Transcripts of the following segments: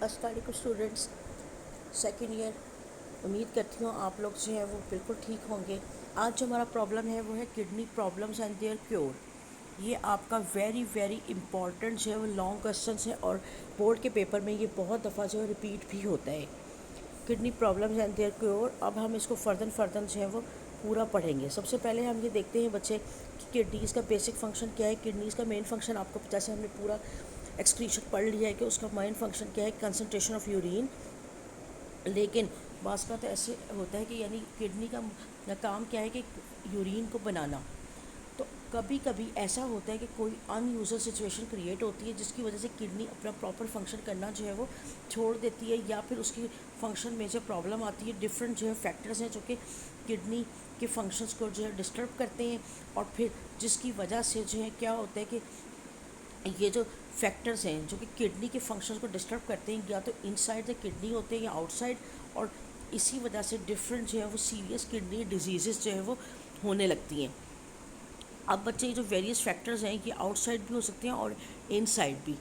السلام علیکم students, second year. امید کرتی ہوں آپ لوگ جو ہے وہ بالکل ٹھیک ہوں گے. آج جو ہمارا پرابلم ہے وہ ہے kidney problems and their cure. یہ آپ کا ویری امپورٹنٹ جو ہے وہ لانگ کویشچنس ہے اور بورڈ کے پیپر میں یہ بہت دفعہ جو ہے ریپیٹ بھی ہوتا ہے. Kidney problems and their cure. اب ہم اس کو فردن جو ہے وہ پورا پڑھیں گے. سب سے پہلے ہم یہ دیکھتے ہیں بچے کہ کڈنیز کا بیسک فنکشن کیا ہے. کڈنیز کا مین فنکشن آپ کو جیسے ہم نے پورا ایکسکریشن پڑھ لیا ہے کہ اس کا مین فنکشن کیا ہے، کنسنٹریشن آف یورین. لیکن بعض کا تو ایسے ہوتا ہے کہ یعنی کڈنی کا کام کیا ہے کہ یورین کو بنانا. تو کبھی کبھی ایسا ہوتا ہے کہ کوئی ان یوزل سچویشن کریٹ ہوتی ہے جس کی وجہ سے کڈنی اپنا پراپر فنکشن کرنا جو ہے وہ چھوڑ دیتی ہے، یا پھر اس کی فنکشن میں جو پرابلم آتی ہے. ڈفرینٹ جو ہے فیکٹرز ہیں جو کہ کڈنی کے فنکشنز کو جو ہے ڈسٹرب کرتے ہیں، اور پھر جس کی وجہ سے جو ہے کیا ہوتا ہے کہ یہ جو فیکٹرز ہیں جو کہ کڈنی کے فنکشنز کو ڈسٹرب کرتے ہیں، یا تو ان سائڈ دا کڈنی ہوتے ہیں یا آؤٹ سائڈ، اور اسی وجہ سے ڈفرینٹ جو ہے وہ سیریس کڈنی ڈیزیزز جو ہے وہ ہونے لگتی ہیں. اب بچے جو ویریس فیکٹرز ہیں یہ آؤٹ سائڈ بھی ہو سکتے ہیں اور ان سائڈ بھی.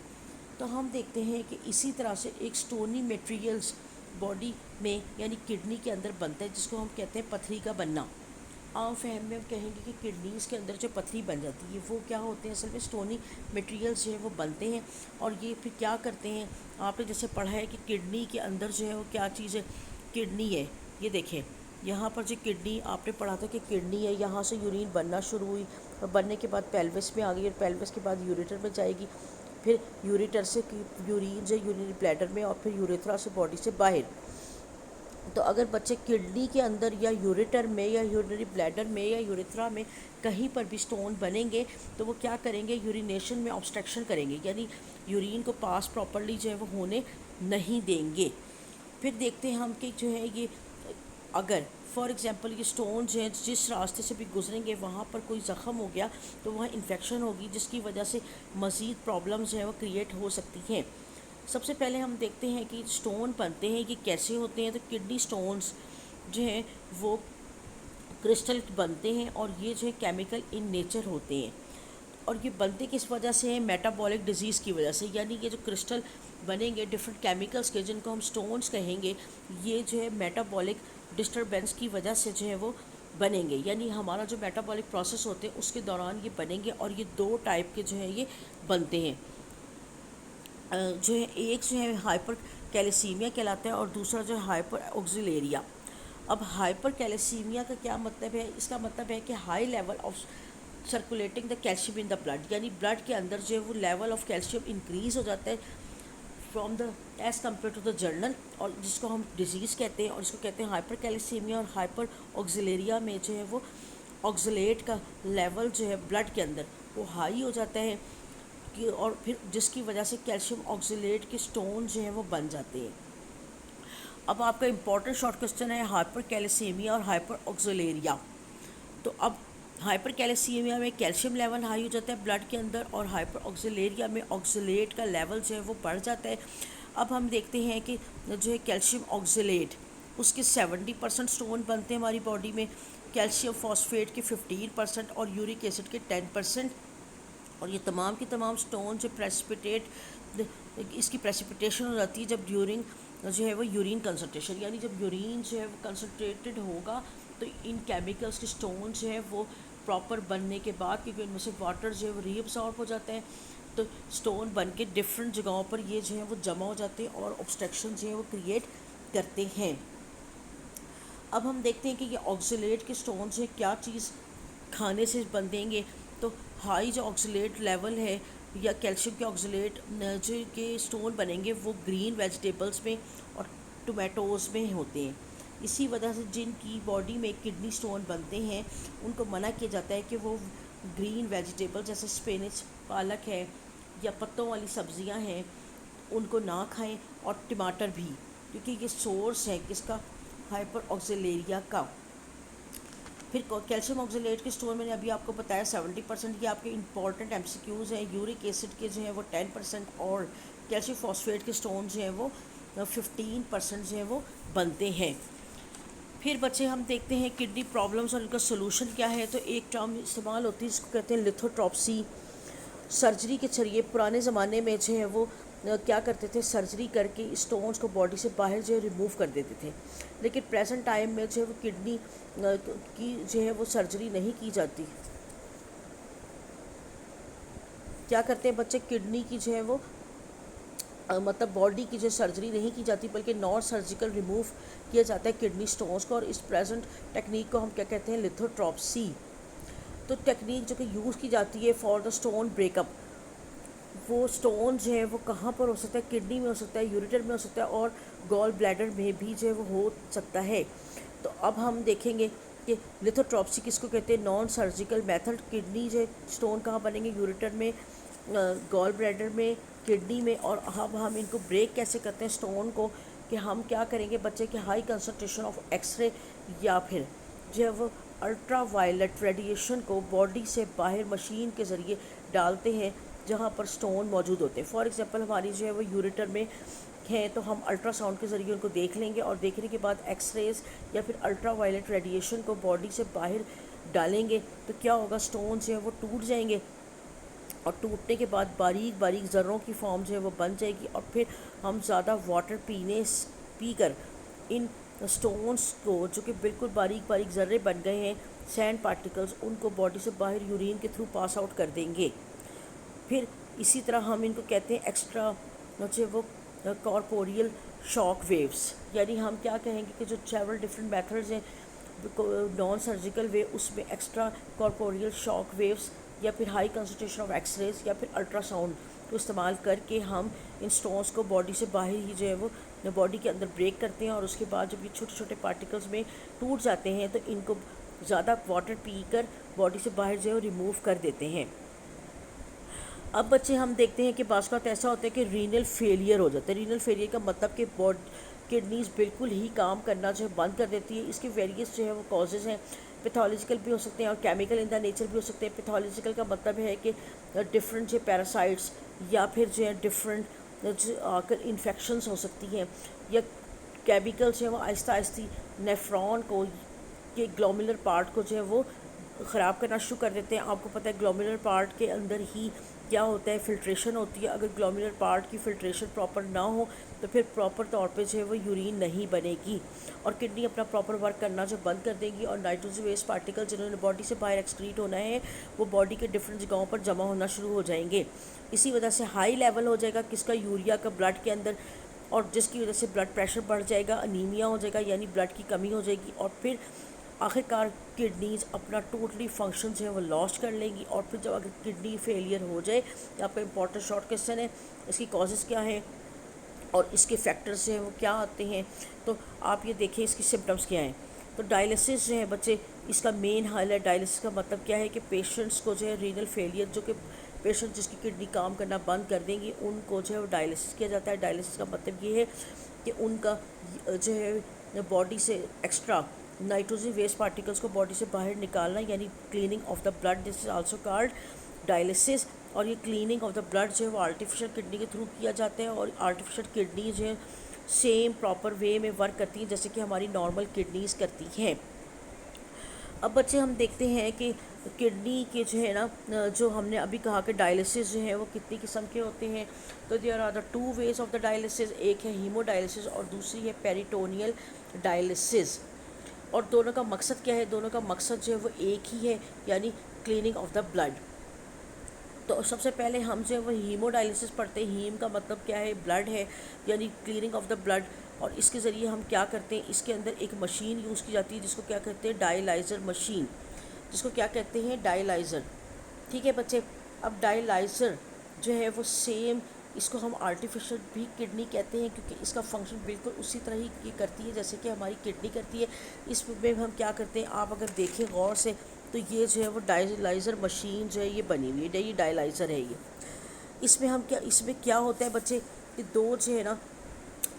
تو ہم دیکھتے ہیں کہ اسی طرح سے ایک سٹونی میٹیریلز باڈی میں یعنی کڈنی کے اندر بنتا ہے جس کو ہم کہتے ہیں پتھری کا بننا. عام فہم میں ہم کہیں گے کہ کڈنیز کے اندر جو پتھری بن جاتی ہے وہ کیا ہوتے ہیں، اصل میں سٹونی میٹیریلز جو ہے وہ بنتے ہیں. اور یہ پھر کیا کرتے ہیں، آپ نے جیسے پڑھا ہے کہ کڈنی کے اندر جو ہے وہ کیا چیز ہے، کڈنی ہے. یہ دیکھیں یہاں پر جو کڈنی آپ نے پڑھا تھا کہ کڈنی ہے، یہاں سے یورین بننا شروع ہوئی اور بننے کے بعد پیلوس میں آ گئی، اور پیلوس کے بعد یوریٹر میں جائے گی، پھر یوریٹر سے یورین جو یورینری بلیڈر میں، اور پھر یوریتھرا سے باڈی سے باہر. تو اگر بچے کڈنی کے اندر یا یوریٹر میں یا یورینری بلیڈر میں یا یوریتھرا میں کہیں پر بھی سٹون بنیں گے تو وہ کیا کریں گے، یورینیشن میں آبسٹرکشن کریں گے، یعنی یورین کو پاس پراپرلی جو ہے وہ ہونے نہیں دیں گے. پھر دیکھتے ہیں ہم کہ جو ہے یہ اگر فار ایگزامپل یہ سٹون جو ہیں جس راستے سے بھی گزریں گے وہاں پر کوئی زخم ہو گیا تو وہاں انفیکشن ہوگی، جس کی وجہ سے مزید پرابلمز جو ہیں وہ کریٹ ہو سکتی ہیں. سب سے پہلے ہم دیکھتے ہیں کہ سٹون بنتے ہیں یہ کیسے ہوتے ہیں. تو کڈنی سٹونز جو ہیں وہ کرسٹل بنتے ہیں، اور یہ جو ہے کیمیکل ان نیچر ہوتے ہیں. اور یہ بنتے کس وجہ سے ہیں، میٹابولک ڈیزیز کی وجہ سے. یعنی یہ جو کرسٹل بنیں گے ڈفرینٹ کیمیکلز کے جن کو ہم سٹونز کہیں گے، یہ جو ہے میٹابولک ڈسٹربینس کی وجہ سے جو ہے وہ بنیں گے. یعنی ہمارا جو میٹابولک پروسیس ہوتے ہیں اس کے دوران یہ بنیں گے، اور یہ دو ٹائپ کے جو ہیں یہ بنتے ہیں. جو ہے ایک جو ہے ہائپر کیلیسیمیا کہلاتا ہے اور دوسرا جو ہے ہائپر آکزیلیریا. اب ہائپر کیلیسیمیا کا کیا مطلب ہے، اس کا مطلب ہے کہ high level of circulating the calcium in the blood, یعنی بلڈ کے اندر جو ہے وہ لیول آف کیلشیم انکریز ہو جاتا ہے from the as compare to the general, اور جس کو ہم ڈیزیز کہتے ہیں، اور اس کو کہتے ہیں ہائپر کیلیسیمیا. اور ہائپر آکزیلیریا میں جو ہے وہ آکزیلیٹ کا لیول جو ہے بلڈ کے اندر وہ ہائی ہو جاتا ہے، اور پھر جس کی وجہ سے کیلشیم آکزیلیٹ کے سٹون جو ہیں وہ بن جاتے ہیں. اب آپ کا امپورٹنٹ شارٹ کوسچن ہے ہائپر کیلیسیمیا اور ہائپر آکزیلیریا. تو اب ہائپر کیلیسیمیا میں کیلشیم لیول ہائی ہو جاتا ہے بلڈ کے اندر، اور ہائپر آکزیلیریا میں آکزیلیٹ کا لیول جو ہے وہ بڑھ جاتا ہے. اب ہم دیکھتے ہیں کہ جو ہے کیلشیم آکزیلیٹ اس کے 70% سٹون بنتے ہیں ہماری باڈی میں، کیلشیم فاسفیٹ کے 15% اور یورک ایسڈ کے 10%. اور یہ تمام کی تمام سٹون جو اس کی پریسپیٹیشن ہو جاتی ہے جب ڈیورنگ جو ہے وہ یورین کنسنٹریشن، یعنی جب یورین جو ہے وہ کنسنٹریٹڈ ہوگا تو ان کیمیکلز کے سٹون جو ہے وہ پراپر بننے کے بعد، کیونکہ ان میں سے واٹر جو ہے وہ ری ایبزارب ہو جاتا ہے، تو سٹون بن کے ڈفرینٹ جگہوں پر یہ جو ہے وہ جمع ہو جاتے ہیں اور obstruction جو ہے وہ کریٹ کرتے ہیں. اب ہم دیکھتے ہیں کہ یہ آکزیلیٹ کے سٹون سے کیا چیز کھانے سے بندیں گے. تو ہائی جو آکزیلیٹ لیول ہے یا کیلشیم کے آکزیلیٹ جو کے سٹون بنیں گے وہ گرین ویجیٹیبلز میں اور ٹمیٹوز میں ہوتے ہیں. اسی وجہ سے جن کی باڈی میں کڈنی سٹون بنتے ہیں ان کو منع کیا جاتا ہے کہ وہ گرین ویجیٹیبل جیسے اسپینچ، پالک ہے یا پتوں والی سبزیاں ہیں ان کو نہ کھائیں، اور ٹماٹر بھی، کیونکہ یہ سورس ہے کس کا، ہائپر آکزیلیریا کا. پھر کیلشیم آکزیلیٹ کے سٹون میں نے ابھی آپ کو بتایا 70%، یہ آپ کے امپورٹنٹ ایم سی کیوز ہیں. یورک ایسڈ کے جو ہیں وہ 10% اور کیلشیم فاسفیٹ کے سٹون جو ہیں وہ 15% جو ہے وہ بنتے ہیں. پھر بچے ہم دیکھتے ہیں کڈنی پرابلمس اور ان کا سولوشن کیا ہے. تو ایک ٹرم استعمال ہوتی ہے جس کو کہتے ہیں لیتھوٹراپسی. سرجری کے ذریعے پرانے زمانے میں جو ہے وہ کیا کرتے تھے، سرجری کر کے اسٹونز کو باڈی سے باہر جو ہے ریموو کر دیتے تھے. لیکن پریزنٹ ٹائم میں جو ہے وہ کڈنی کی جو ہے وہ سرجری نہیں کی جاتی. کیا کرتے ہیں بچے، کڈنی کی جو ہے وہ مطلب باڈی کی جو سرجری نہیں کی جاتی، بلکہ نان سرجیکل ریموو کیا جاتا ہے کڈنی سٹونز کو. اور اس پریزنٹ ٹیکنیک کو ہم کیا کہتے ہیں، لیتھوٹراپسی. تو ٹیکنیک جو کہ یوز کی جاتی ہے for the stone break up, وہ اسٹون جو ہے وہ کہاں پر ہو سکتا ہے، کڈنی میں ہو سکتا ہے، یوریٹر میں ہو سکتا ہے، اور گال بلیڈر میں بھی جو ہے وہ ہو سکتا ہے. تو اب ہم دیکھیں گے کہ لیتھوٹراپسی کس کو کہتے ہیں، نان سرجیکل میتھڈ. کڈنی جو اسٹون کہاں بنیں گے، یوریٹر میں، گال بلیڈر میں، کڈنی میں. اور اب ہم ان کو بریک کیسے کرتے ہیں اسٹون کو، کہ ہم کیا کریں گے بچے کہ high concentration of X ray یا پھر جو ہے وہ الٹرا وائلٹ ریڈیشن کو باڈی سے باہر مشین کے ذریعے ڈالتے ہیں جہاں پر اسٹون موجود ہوتے ہیں. فار ایگزامپل ہماری جو ہے وہ یوریٹر میں ہیں، تو ہم الٹرا ساؤنڈ کے ذریعے ان کو دیکھ لیں گے، اور دیکھنے کے بعد ایکس ریز یا پھر الٹرا وائلٹ ریڈیشن کو باڈی سے باہر ڈالیں گے. تو کیا ہوگا، اسٹون جو ہے وہ ٹوٹ جائیں گے، اور ٹوٹنے کے بعد باریک باریک ذروں کی فارم جو ہے وہ بن جائے گی. اور پھر ہم زیادہ واٹر پی کر ان اسٹونز کو، جو کہ بالکل باریک باریک ذرے بن گئے ہیں، سینڈ پارٹیکلز، ان کو باڈی سے باہر یورین کے تھرو پاس آؤٹ کر دیں گے. پھر اسی طرح ہم ان کو کہتے ہیں ایکسٹرا جو ہے وہ کارپوریل شاک ویوز. یعنی ہم کیا کہیں گے کہ جو سیورل ڈفرینٹ میتھڈز ہیں نان سرجیکل وے، اس میں ایکسٹرا کارپوریل شاک ویوز یا پھر high concentration of x raise یا پھر الٹرا ساؤنڈ کو استعمال کر کے ہم ان سٹونز کو باڈی سے باہر ہی جو ہے وہ باڈی کے اندر بریک کرتے ہیں. اور اس کے بعد جب یہ چھوٹے چھوٹے پارٹیکلز میں ٹوٹ جاتے ہیں تو ان کو زیادہ واٹر پی کر باڈی سے باہر جو ہے وہ ریموو کر دیتے ہیں. اب بچے ہم دیکھتے ہیں کہ بعض اوقات ایسا ہوتا ہے کہ رینل فیلئر ہو جاتا ہے. رینل فیلئر کا مطلب کہ کڈنیز بالکل ہی کام کرنا جو ہے بند کر دیتی ہے. اس کے ویریس جو ہے وہ کازز ہیں، پیتھولوجیکل بھی ہو سکتے ہیں اور کیمیکل ان دا نیچر بھی ہو سکتے ہیں. پیتھولوجیکل کا مطلب ہے کہ ڈفرینٹ جو پیراسائٹس یا پھر جو ہے ڈفرینٹ آ کر انفیکشنز ہو سکتی ہیں، یا کیمیکلز جو ہیں وہ آہستہ آہستہ نیفرون کو، یہ گلومولر پارٹ کو جو ہے وہ خراب کرنا شروع کر دیتے ہیں. آپ کو پتہ ہے گلومولر پارٹ کے اندر ہی کیا ہوتا ہے، فلٹریشن ہوتی ہے. اگر گلومولر پارٹ کی فلٹریشن پراپر نہ ہو تو پھر پراپر طور پہ جو ہے وہ یورین نہیں بنے گی، اور کڈنی اپنا پراپر ورک کرنا جو بند کر دے گی. اور نائٹروجن ویسٹ پارٹیکل جنہوں نے باڈی سے باہر ایکسکریٹ ہونا ہے، وہ باڈی کے ڈفرینٹ جگہوں پر جمع ہونا شروع ہو جائیں گے. اسی وجہ سے ہائی لیول ہو جائے گا کس کا، یوریا کا بلڈ کے اندر، اور جس کی وجہ سے بلڈ پریشر بڑھ جائے گا، انیمیا ہو جائے گا، یعنی بلڈ کی کمی ہو جائے گی. اور پھر آخر کار کڈنیز اپنا ٹوٹلی فنکشن جو ہے وہ لاسٹ کر لیں گی. اور پھر جب اگر کڈنی فیلئر ہو جائے، یہ آپ کا امپورٹنٹ شارٹ کویسچن ہے، اس کی کازز کیا ہیں اور اس کے فیکٹرز جو ہیں وہ کیا آتے ہیں، تو آپ یہ دیکھیں اس کی سمپٹمز کیا ہیں. تو ڈائلسس جو ہے بچے، اس کا مین حل ہے. ڈائلسس کا مطلب کیا ہے کہ پیشنٹس کو جو ہے رینل فیلئر، جو کہ پیشنٹ جس کی کڈنی کام کرنا بند کر دیں گی، ان کو جو ہے وہ ڈائلسس کیا جاتا ہے. ڈائلسس کا مطلب یہ ہے کہ ان کا جو ہے باڈی سے ایکسٹرا نائٹروجن ویسٹ پارٹیکلز کو باڈی سے باہر نکالنا، یعنی cleaning of the blood, this is also called dialysis. اور یہ کلیننگ آف دا بلڈ جو ہے وہ آرٹیفیشل کڈنی کے تھرو کیا جاتا ہے. اور آرٹیفیشل کڈنی جو ہے سیم پراپر وے میں ورک کرتی ہیں جیسے کہ ہماری نارمل کڈنیز کرتی ہیں. اب بچے ہم دیکھتے ہیں کہ کڈنی کے جو ہے نا، جو ہم نے ابھی کہا کہ ڈائلسس جو ہے وہ کتنی قسم کے ہوتے ہیں. تو there are the 2 ways of the dialysis. ایک ہے ہیمو ڈائلسس اور دوسری ہے پیریٹونیل ڈائلسس. اور دونوں کا مقصد کیا ہے؟ دونوں کا مقصد جو ہے وہ ایک ہی ہے، یعنی کلیننگ آف دا بلڈ. تو سب سے پہلے ہم جو ہے وہ ہیمو ڈائلسس پڑھتے ہیں. ہیم کا مطلب کیا ہے؟ بلڈ ہے، یعنی کلیننگ آف دا بلڈ. اور اس کے ذریعے ہم کیا کرتے ہیں، اس کے اندر ایک مشین یوز کی جاتی ہے جس کو کیا کہتے ہیں، ڈائلائزر مشین، جس کو کیا کہتے ہیں، ڈائلائزر. ٹھیک ہے بچے. اب ڈائلائزر جو ہے وہ سیم، اس کو ہم آرٹیفیشل بھی کڈنی کہتے ہیں کیونکہ اس کا فنکشن بالکل اسی طرح ہی کرتی ہے جیسے کہ ہماری کڈنی کرتی ہے. اس میں ہم کیا کرتے ہیں، آپ اگر دیکھیں غور سے تو یہ جو ہے وہ ڈائلائزر مشین جو ہے یہ بنی ہوئی ہے، یہ ڈائلائزر ہے. اس میں ہم کیا، اس میں کیا ہوتا ہے بچے کہ دو جو ہے نا،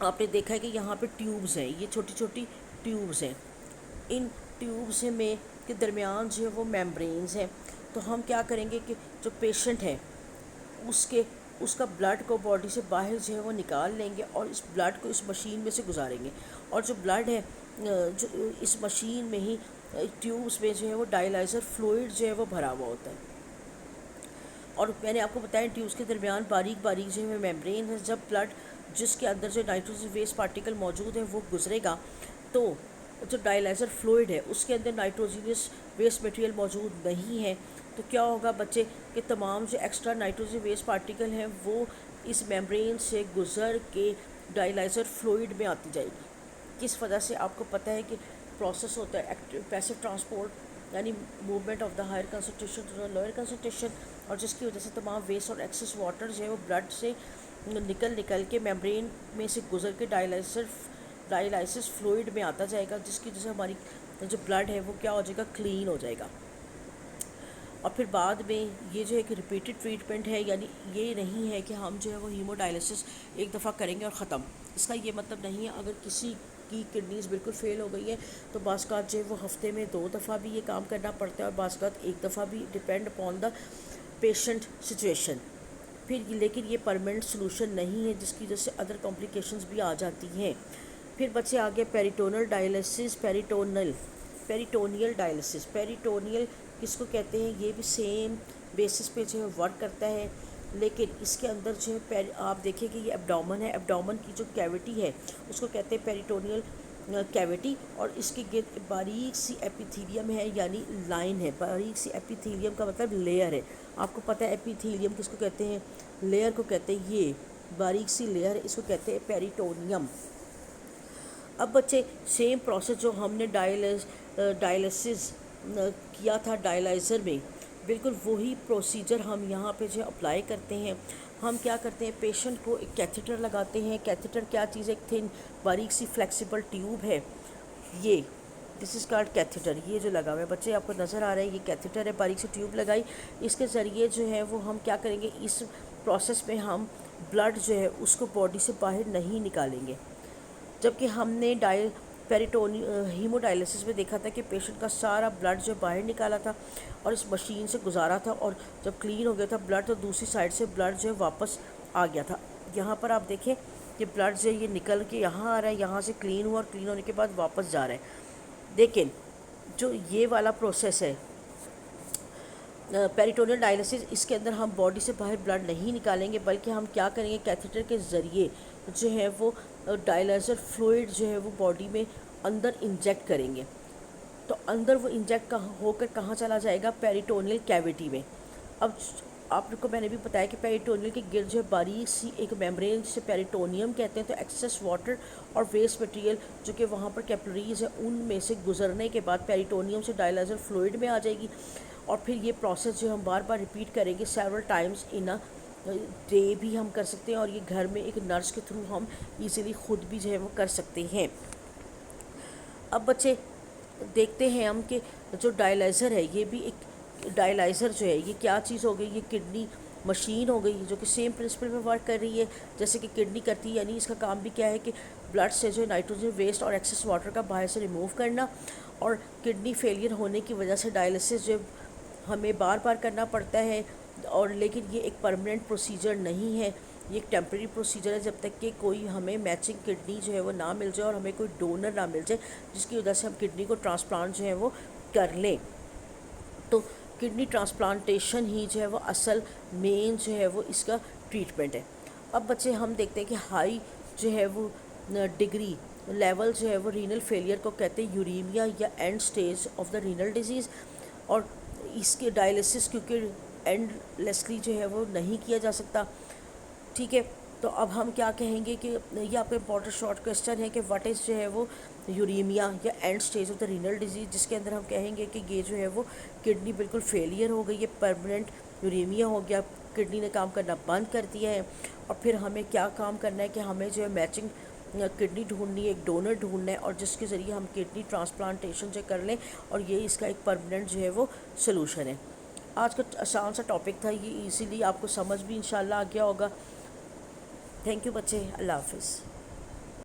آپ نے دیکھا ہے کہ یہاں پہ ٹیوبز ہیں، یہ چھوٹی چھوٹی ٹیوبز ہیں. ان ٹیوبز میں کے درمیان جو ہے وہ میمبرینز ہیں. تو ہم کیا کریں گے کہ جو پیشنٹ ہے اس کا بلڈ کو باڈی سے باہر جو ہے وہ نکال لیں گے اور اس بلڈ کو اس مشین میں سے گزاریں گے. اور جو بلڈ ہے جو اس مشین میں ہی ٹیوبس میں جو ہے وہ ڈائلائزر فلوئڈ جو ہے وہ بھرا ہوا ہوتا ہے. اور میں نے آپ کو بتایا ٹیوبس کے درمیان باریک باریک جو ہے میمبرین ہے. جب بلڈ جس کے اندر جو نائٹروجن ویسٹ پارٹیکل موجود ہے وہ گزرے گا تو جو ڈائلائزر فلوئڈ ہے اس کے اندر نائٹروجینس ویسٹ مٹیریل موجود نہیں ہے. تو کیا ہوگا بچے کہ تمام جو ایکسٹرا نائٹروجن ویسٹ پارٹیکل ہیں وہ اس میمبرین سے گزر کے ڈائلائزر فلوئڈ میں آتی جائے گی. کس وجہ سے آپ کو پتہ ہے کہ پروسیس ہوتا ہے پیسو ٹرانسپورٹ یعنی movement of the higher concentration to lower concentration, اور جس کی وجہ سے تمام ویسٹ اور ایکسس واٹر جو ہے وہ بلڈ سے نکل کے میمبرین میں سے گزر کے ڈائلائسس فلوئڈ میں آتا جائے گا, جس کی وجہ سے ہماری جو بلڈ ہے وہ کیا ہو جائے گا, کلین ہو جائے گا. اور پھر بعد میں یہ جو ایک ریپیٹڈ ٹریٹمنٹ ہے, یعنی یہ نہیں ہے کہ ہم جو ہے وہ ہیمو ڈائلسس ایک دفعہ کریں گے اور ختم. اس کا یہ مطلب نہیں ہے. اگر کسی کی کڈنیز بالکل فیل ہو گئی ہے تو بعض اوقات جو ہے وہ ہفتے میں 2 دفعہ بھی یہ کام کرنا پڑتا ہے, اور بعض اوقات 1 دفعہ بھی, depend upon the patient situation. پھر لیکن یہ پرماننٹ سلوشن نہیں ہے, جس کی وجہ سے ادر کمپلیکیشنز بھی آ جاتی ہیں. پھر بچے آگے پیریٹونل ڈائلسس, پیریٹونیل ڈائلسس. پیریٹونیل کس کو کہتے ہیں, یہ بھی سیم بیسس پہ جو ہے ورک کرتا ہے, لیکن اس کے اندر جو ہے آپ دیکھیں کہ یہ ایبڈومن ہے, ایبڈومن کی جو کیوٹی ہے اس کو کہتے ہیں پیریٹونیل کیوٹی, اور اس کے گرد باریک سی ایپیتھیلیم ہے, یعنی لائن ہے. باریک سی ایپیتھیلیم کا مطلب لیئر ہے. آپ کو پتہ ہے ایپیتھیلیم کس کو کہتے ہیں, لیئر کو کہتے ہیں. یہ باریک سی لیئر ہے, اس کو کہتے ہیں پیریٹونیم. اب بچے سیم پروسیس جو ہم نے ڈائلسس کیا تھا ڈائلائزر میں, بالکل وہی پروسیجر ہم یہاں پہ جو اپلائی کرتے ہیں. ہم کیا کرتے ہیں, پیشنٹ کو ایک کیتھیٹر لگاتے ہیں. کیتھیٹر کیا چیز ہے, ایک تھن باریک سی فلیکسیبل ٹیوب ہے. یہ دس از کالڈ کیتھیٹر. یہ جو لگا ہوا ہے بچے آپ کو نظر آ رہا ہے, یہ کیتھیٹر ہے, باریک سی ٹیوب لگائی. اس کے ذریعے جو ہے وہ ہم کیا کریں گے, اس پروسیس میں ہم بلڈ جو ہے اس کو باڈی سے باہر نہیں نکالیں گے. جبکہ ہم نے ہیمو ڈائلسس میں دیکھا تھا کہ پیشنٹ کا سارا بلڈ جو باہر نکالا تھا اور اس مشین سے گزارا تھا, اور جب کلین ہو گیا تھا بلڈ تو دوسری سائڈ سے بلڈ جو ہے واپس آ گیا تھا. یہاں پر آپ دیکھیں کہ بلڈ جو ہے یہ نکل کے یہاں آ رہا ہے, یہاں سے کلین ہوا اور کلین ہونے کے بعد واپس جا رہا ہے. لیکن جو یہ والا پروسیس ہے پیریٹونیل ڈائلسس, اس کے اندر ہم باڈی سے باہر بلڈ نہیں نکالیں گے, بلکہ ہم کیا کریں گے, کیتھیٹر کے ذریعے جو ہے وہ ڈائلائزر فلوئڈ جو ہے وہ باڈی میں اندر انجیکٹ کریں گے. تو اندر وہ انجیکٹ ہو کر کہاں چلا جائے گا, پیریٹونیل کیوٹی میں. اب آپ کو میں نے بھی بتایا کہ پیریٹونیل کے گرد جو ہے باریک سی ایک میمبرین سے پیریٹونیم کہتے ہیں. تو ایکسیس واٹر اور ویسٹ مٹیریل جو کہ وہاں پر کیپلریز ہیں ان میں سے گزرنے کے بعد پیریٹونیم سے ڈائلائزر فلوئڈ میں آ جائے گی. اور پھر یہ پروسیس جو ہم بار بار ریپیٹ کریں گے سیورل ٹائمز ان ڈے بھی ہم کر سکتے ہیں, اور یہ گھر میں ایک نرس کے تھرو ہم ایزیلی خود بھی جو ہے وہ کر سکتے ہیں. اب بچے دیکھتے ہیں ہم کہ جو ڈائلائزر ہے یہ بھی ایک ڈائلائزر جو ہے یہ کیا چیز ہو گئی, یہ کڈنی مشین ہو گئی جو کہ سیم پرنسپل پہ ورک کر رہی ہے جیسے کہ کڈنی کرتی ہے. یعنی اس کا کام بھی کیا ہے کہ بلڈ سے جو ہے نائٹروجن ویسٹ اور ایکسس واٹر کا باہر سے ریموو کرنا, اور کڈنی فیلئر ہونے کی وجہ سے ڈائلسس جو ہمیں بار بار کرنا پڑتا ہے, اور لیکن یہ ایک پرماننٹ پروسیجر نہیں ہے, یہ ایک ٹیمپریری پروسیجر ہے, جب تک کہ کوئی ہمیں میچنگ کڈنی جو ہے وہ نہ مل جائے اور ہمیں کوئی ڈونر نہ مل جائے جس کی وجہ سے ہم کڈنی کو ٹرانسپلانٹ جو ہے وہ کر لیں. تو کڈنی ٹرانسپلانٹیشن ہی جو ہے وہ اصل مین جو ہے وہ اس کا ٹریٹمنٹ ہے. اب بچے ہم دیکھتے ہیں کہ ہائی جو ہے وہ ڈگری لیول جو ہے وہ رینل فیلئر کو کہتے ہیں یوریمیا یا and stage of the renal disease. اور اس کے ڈائلسس کیونکہ اینڈ لیسلی جو ہے وہ نہیں کیا جا سکتا. ٹھیک ہے, تو اب ہم کیا کہیں گے کہ یہ آپ کا امپورٹنٹ شارٹ کویسچن ہے کہ واٹ از جو ہے وہ یوریمیا یا and stage of the renal disease, جس کے اندر ہم کہیں گے کہ یہ جو ہے وہ کڈنی بالکل فیلئر ہو گئی ہے, پرماننٹ یوریمیا ہو گیا, کڈنی نے کام کرنا بند کر دیا ہے. اور پھر ہمیں کیا کام کرنا ہے کہ ہمیں جو ہے میچنگ کڈنی ڈھونڈنی ہے, ایک ڈونر ڈھونڈنا ہے, اور جس کے ذریعے ہم کڈنی ٹرانسپلانٹیشن جو کر لیں, اور یہ اس کا ایک پرماننٹ جو ہے وہ سلوشن ہے. آج کا آسان سا ٹاپک تھا, یہ ایزیلی آپ کو سمجھ بھی انشاءاللہ آ گیا ہوگا. تھینک یو بچے, اللہ حافظ.